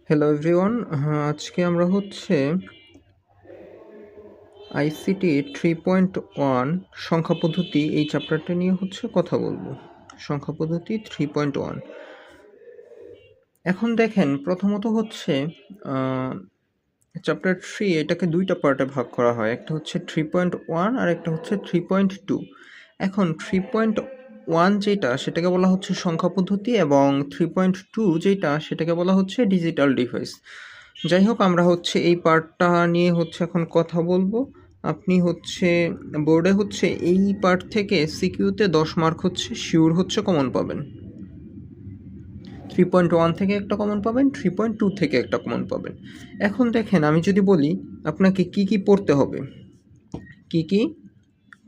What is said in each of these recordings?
Hello everyone, আজকে আমরা ICT 3.1 সংখ্যা পদ্ধতি এই চ্যাপ্টারটা নিয়ে কথা বলবো। সংখ্যা পদ্ধতি 3.1। এখন দেখেন, প্রথমত চ্যাপ্টার 3 এটাকে দুইটা পার্টে ভাগ করা হয়। একটা হচ্ছে 3.1 আর একটা হচ্ছে 3.2। এখন 3.1 যেটা সেটাকে বলা হচ্ছে সংখ্যা পদ্ধতি, এবং 3.2 যেটা সেটাকে বলা হচ্ছে ডিজিটাল ডিভাইস। যাই হোক, আমরা এই পার্টটা নিয়ে এখন কথা বলবো। আপনি বোর্ডে এই পার্ট থেকে সিকিউতে 10 মার্ক শিওর কমন পাবেন। 3.1 থেকে একটা কমন পাবেন, 3.2 থেকে একটা কমন পাবেন। এখন দেখেন, আমি যদি বলি আপনাকে কি কি পড়তে হবে, কি কি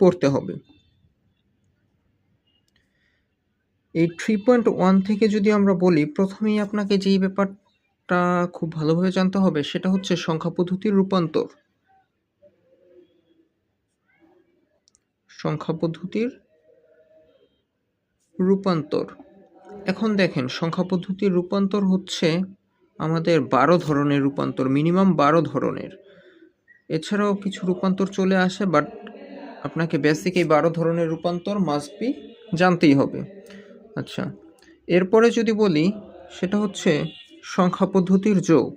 পড়তে হবে। এই 3.1 থেকে যদি আমরা বলি, প্রথমেই আপনাকে যেই ব্যাপারটা খুব ভালোভাবে জানতে হবে সেটা হচ্ছে সংখ্যা পদ্ধতির রূপান্তর। সংখ্যা পদ্ধতির রূপান্তর। এখন দেখেন, সংখ্যা পদ্ধতির রূপান্তর আমাদের 12 ধরনের রূপান্তর, মিনিমাম 12 ধরনের। এছাড়াও কিছু রূপান্তর চলে আসে, বাট আপনাকে বেসিক এই 12 ধরনের রূপান্তর মাস্ট বি জানতেই হবে। আচ্ছা, এরপরে যদি বলি সেটা সংখ্যা পদ্ধতির যোগ।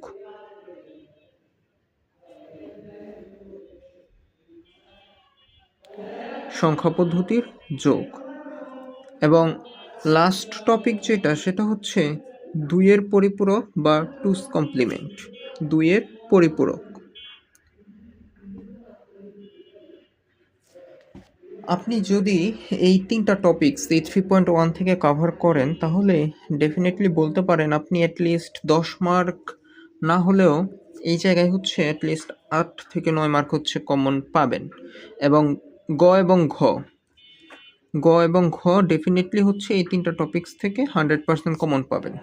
সংখ্যা পদ্ধতির যোগ এবং লাস্ট টপিক যেটা সেটা দুইয়ের পরিপূরক বা টুস কমপ্লিমেন্ট। দুইয়ের পরিপূরক। আপনি যদি এই তিনটা টপিকস এই 3.1 থেকে কভার করেন, তাহলে ডেফিনেটলি বলতে পারেন আপনি অ্যাটলিস্ট 10 মার্ক না হলেও এই জায়গায় অ্যাটলিস্ট 8 থেকে 9 মার্ক কমন পাবেন। এবং গ এবং ঘ ডেফিনেটলি এই তিনটা টপিকস থেকে 100% কমন পাবেন।